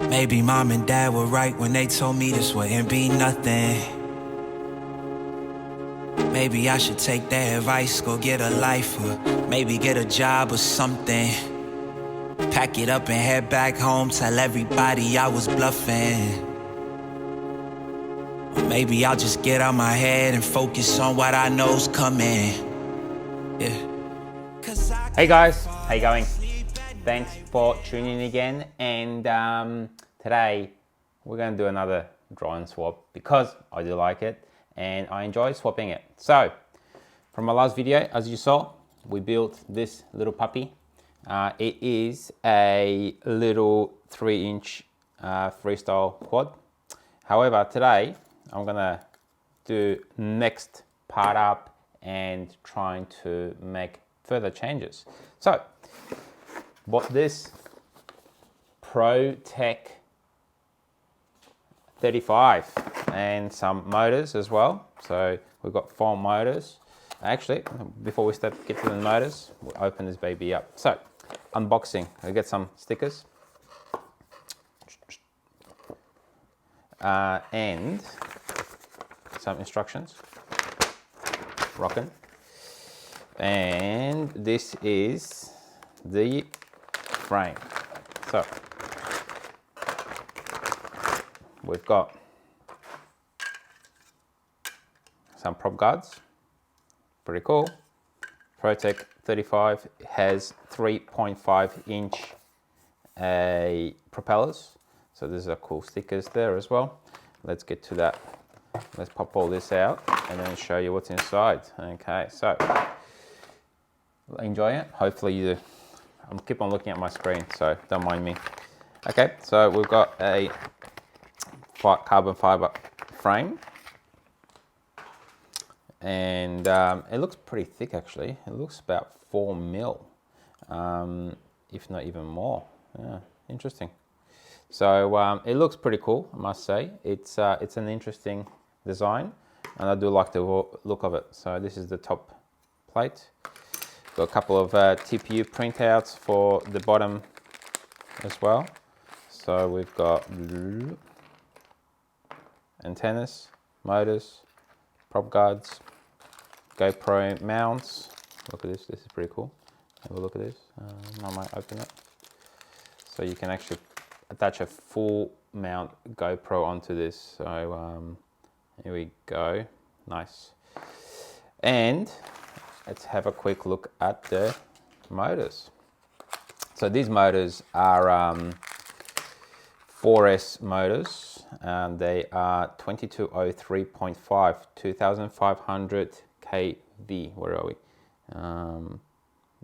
Maybe mom and dad were right when they told me this wouldn't be nothing. Maybe I should take their advice, go get a life, or maybe get a job or something. Pack it up and head back home, tell everybody I was bluffing. Or maybe I'll just get out my head and focus on what I know's coming. Yeah. Hey guys, how you going? Thanks for tuning in again, and today we're going to do another drone swap because I do like it and I enjoy swapping it. So from my last video, as you saw, we built this little puppy. It is a little 3-inch freestyle quad. However, today I'm gonna do next part up and trying to make further changes. So bought this PROTEK 35 and some motors as well. So we've got 4 motors. Actually, before we get to the motors, we'll open this baby up. So unboxing, I get some stickers and some instructions. Rocking. And this is the frame. So we've got some prop guards, pretty cool. PROTEK 35 has 3.5-inch propellers, so there's a cool stickers there as well. Let's get to that. Let's pop all this out and then show you what's inside. Okay, so enjoy it. Hopefully you do. I'm keep on looking at my screen, so don't mind me. Okay, so we've got a carbon fiber frame, and it looks pretty thick actually. It looks about 4 mil, if not even more. Yeah, interesting. So it looks pretty cool, I must say. It's an interesting design, and I do like the look of it. So this is the top plate. Got a couple of TPU printouts for the bottom as well. So we've got antennas, motors, prop guards, GoPro mounts. Look at this, this is pretty cool. Have a look at this. I might open it. So you can actually attach a full mount GoPro onto this. So here we go, nice. And let's have a quick look at the motors. So these motors are 4S motors, and they are 2203.5, 2500 kV. Where are we?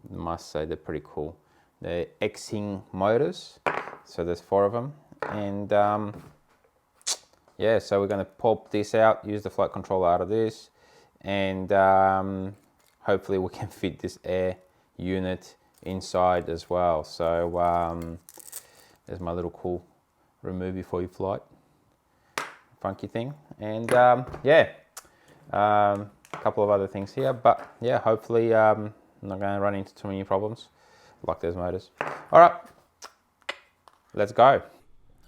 Must say they're pretty cool. They're Xing motors, so there's 4 of them. And yeah, so we're going to pop this out, use the flight controller out of this, and hopefully we can fit this air unit inside as well. So there's my little cool remove before you flight funky thing. And yeah, a couple of other things here, but yeah, hopefully I'm not going to run into too many problems like those motors. All right, let's go.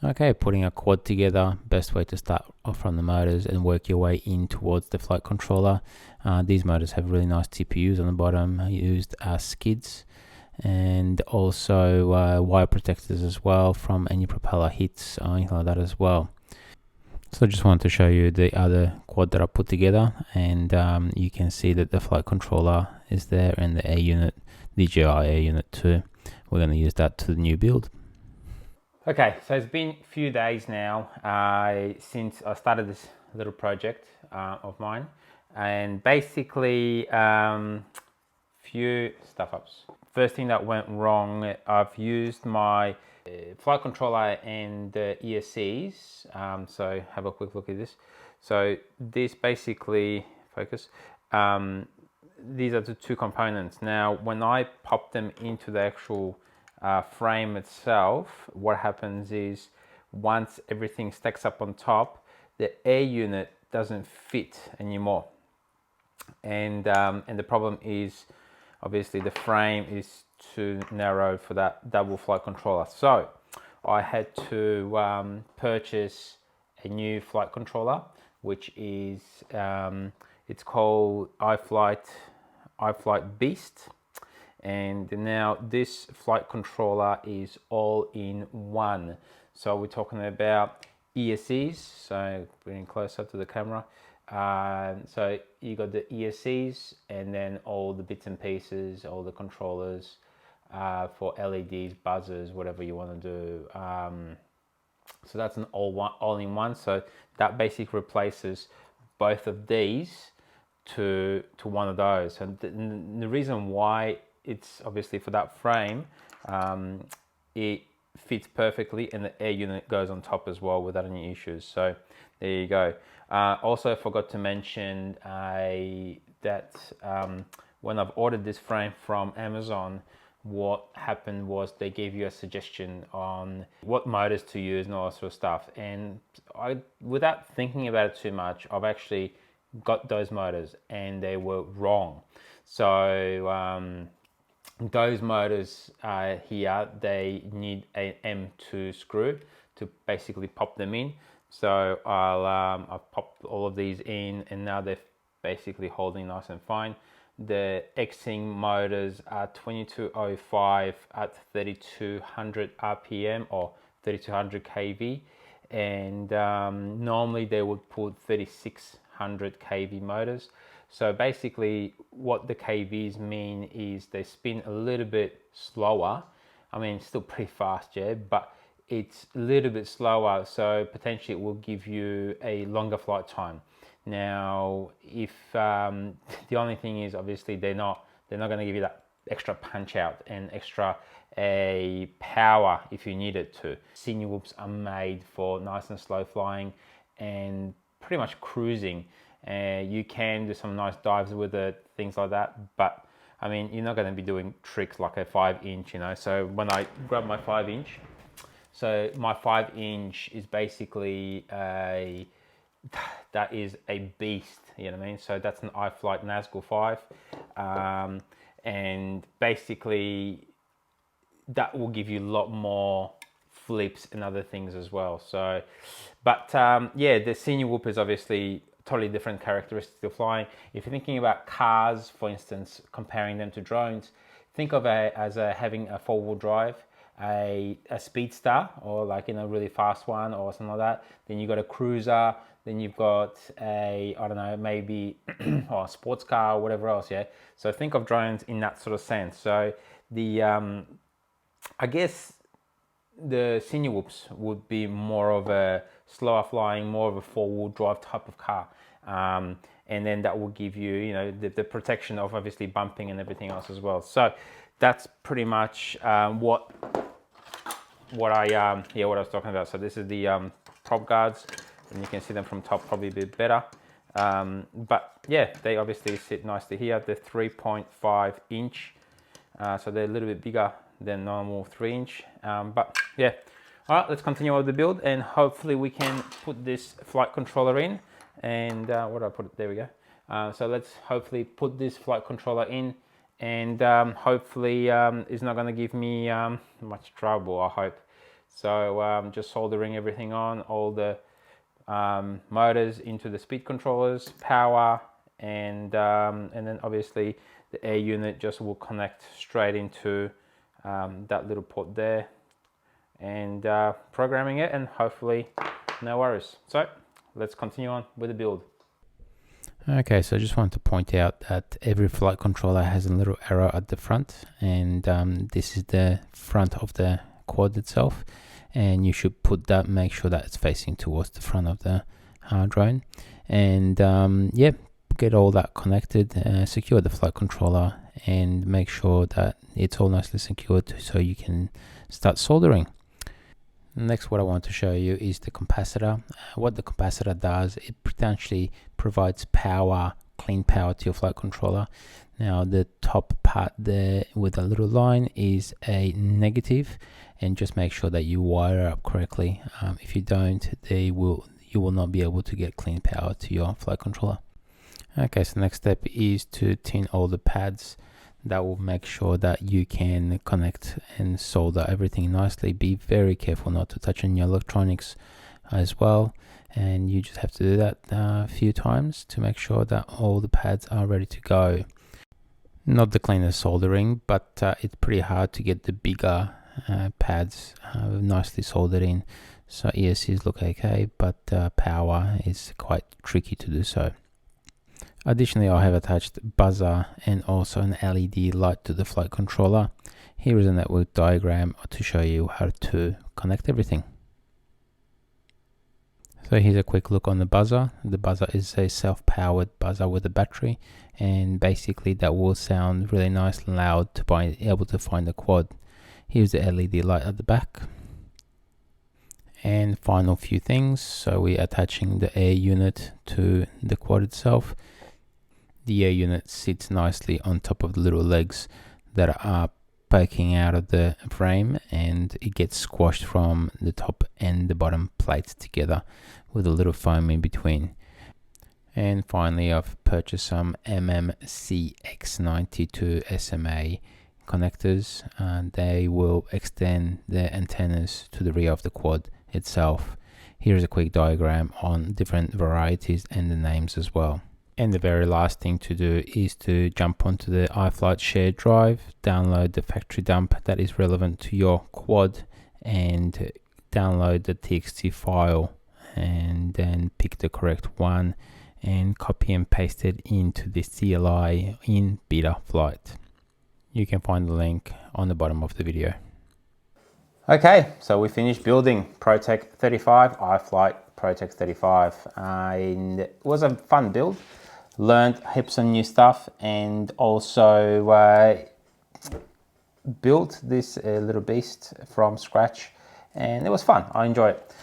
Okay, putting a quad together, best way to start off from the motors and work your way in towards the flight controller. These motors have really nice TPUs on the bottom, used as skids, and also wire protectors as well from any propeller hits or anything like that as well. So I just wanted to show you the other quad that I put together, and you can see that the flight controller is there and the air unit, DJI air unit too. We're going to use that to the new build. Okay, so it's been a few days now since I started this little project of mine, and basically few stuff ups. First thing that went wrong, I've used my flight controller and the ESCs. So have a quick look at this. So this basically, focus, these are the 2 components. Now when I pop them into the actual frame itself, what happens is once everything stacks up on top, the air unit doesn't fit anymore, and the problem is obviously the frame is too narrow for that double flight controller. So I had to purchase a new flight controller, which is it's called iFlight Beast. And now this flight controller is all in one. So we're talking about ESCs, so bring close up to the camera. So you got the ESCs and then all the bits and pieces, all the controllers for LEDs, buzzers, whatever you want to do. So that's an all in one. So that basically replaces both of these to one of those. And the reason why it's obviously for that frame, it fits perfectly, and the air unit goes on top as well without any issues. So there you go. Also forgot to mention that when I've ordered this frame from Amazon, what happened was they gave you a suggestion on what motors to use and all that sort of stuff. And without thinking about it too much, I've actually got those motors and they were wrong. So those motors here, they need an M2 screw to basically pop them in. So I've popped all of these in, and now they're basically holding nice and fine. The Xing motors are 2205 at 3200 RPM or 3200 kV, and normally they would put 3600 kV motors. So basically what the kVs mean is they spin a little bit slower. I mean, it's still pretty fast, yeah, but it's a little bit slower, so potentially it will give you a longer flight time. Now, if the only thing is, obviously they're not going to give you that extra punch out and extra power if you need it to. Senior whoops are made for nice and slow flying and pretty much cruising. You can do some nice dives with it, things like that, but I mean, you're not going to be doing tricks like a 5-inch, you know. So when I grab my 5-inch, so my 5-inch is basically that is a beast, you know what I mean? So that's an iFlight Nazgul 5, and basically that will give you a lot more flips and other things as well. So, but yeah, the senior whoop is obviously totally different characteristics of flying. If you're thinking about cars, for instance, comparing them to drones, think of it as having a 4-wheel drive, a speedster, or like, you know, really fast one or something like that. Then you've got a cruiser, then you've got a, I don't know, maybe or a sports car or whatever else, yeah. So think of drones in that sort of sense. So the I guess the senior whoops would be more of a slower flying, more of a 4-wheel drive type of car, and then that will give you, you know, the protection of obviously bumping and everything else as well. So that's pretty much what I was talking about. So this is the prop guards, and you can see them from top probably a bit better. But yeah, they obviously sit nicely here. They're 3.5 inch, so they're a little bit bigger than normal 3-inch. But yeah, all right, let's continue with the build, and hopefully we can put this flight controller in. And where do I put it? There we go. So let's hopefully put this flight controller in, and hopefully it's not going to give me much trouble, I hope. So just soldering everything on, all the motors into the speed controllers, power, and then obviously the air unit just will connect straight into that little port there, and programming it, and hopefully no worries. So let's continue on with the build. Okay, so I just wanted to point out that every flight controller has a little arrow at the front, and this is the front of the quad itself, and you should put that, make sure that it's facing towards the front of the drone, and yeah, get all that connected, secure the flight controller, and make sure that it's all nicely secured so you can start soldering. Next, what I want to show you is the capacitor. What the capacitor does, it potentially provides power, clean power to your flight controller. Now the top part there with a little line is a negative, and just make sure that you wire up correctly. If you don't, you will not be able to get clean power to your flight controller. Okay, so the next step is to tin all the pads. That will make sure that you can connect and solder everything nicely. Be very careful not to touch on your electronics as well, and you just have to do that a few times to make sure that all the pads are ready to go. Not the cleanest soldering, but it's pretty hard to get the bigger pads nicely soldered in. So ESCs look okay, but power is quite tricky to do so. Additionally, I have attached buzzer and also an LED light to the flight controller. Here is a network diagram to show you how to connect everything. So here's a quick look on the buzzer. The buzzer is a self-powered buzzer with a battery, and basically that will sound really nice and loud to be able to find the quad. Here's the LED light at the back. And final few things, so we're attaching the air unit to the quad itself. The air unit sits nicely on top of the little legs that are poking out of the frame, and it gets squashed from the top and the bottom plates together with a little foam in between. And finally, I've purchased some MMCX92 SMA connectors, and they will extend the antennas to the rear of the quad itself. Here's a quick diagram on different varieties and the names as well. And the very last thing to do is to jump onto the iFlight shared drive, download the factory dump that is relevant to your quad, and download the TXT file, and then pick the correct one and copy and paste it into the CLI in Betaflight. You can find the link on the bottom of the video. Okay, so we finished building PROTEK 35, iFlight PROTEK 35, and it was a fun build. Learned heaps of new stuff, and also built this little beast from scratch, and it was fun. I enjoyed it.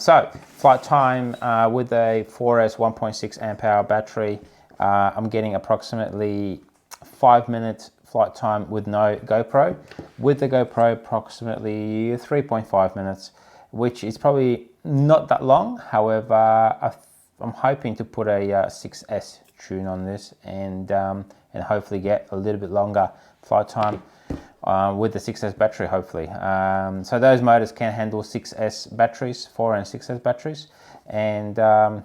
So flight time with a 4S 1.6 amp hour battery, I'm getting approximately 5 minutes flight time with no GoPro. With the GoPro, approximately 3.5 minutes, which is probably not that long. However, I'm hoping to put a 6S tune on this, and hopefully get a little bit longer flight time with the 6S battery, hopefully. So those motors can handle 6S batteries, 4 and 6S batteries, and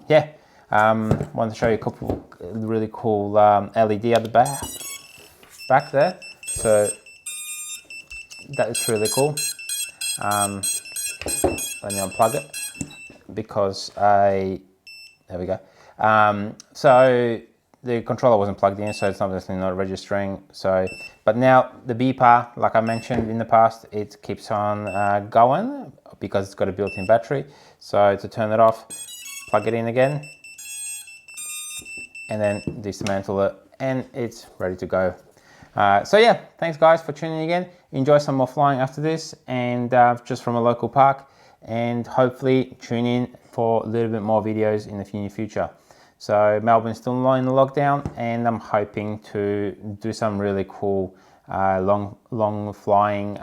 yeah, wanted to show you a couple really cool LED at the back there. So that is really cool. Let me unplug it because there we go. So the controller wasn't plugged in, so it's obviously not registering. So, but now the beeper, like I mentioned in the past, it keeps on going because it's got a built-in battery. So to turn it off, plug it in again, and then dismantle it, and it's ready to go. So yeah, thanks guys for tuning in again. Enjoy some more flying after this, and just from a local park, and hopefully tune in for a little bit more videos in the near future. So Melbourne's still in the lockdown, and I'm hoping to do some really cool long flying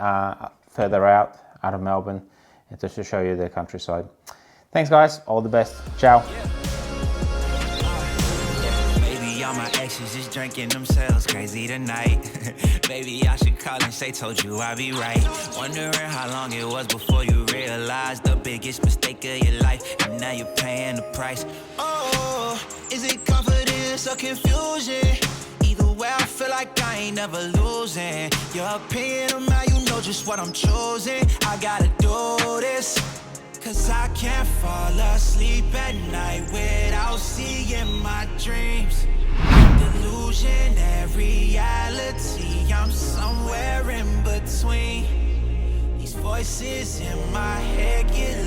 further out of Melbourne, and just to show you the countryside. Thanks guys, all the best, ciao. All my exes just drinking themselves crazy tonight. Maybe I should call and say, told you I'd be right. Wondering how long it was before you realized the biggest mistake of your life, and now you're paying the price. Oh, is it confidence or confusion? Either way, I feel like I ain't never losing. Your opinion of mine, you know just what I'm choosing. I gotta do this, cause I can't fall asleep at night without seeing my dreams. Delusion and reality, I'm somewhere in between. These voices in my head get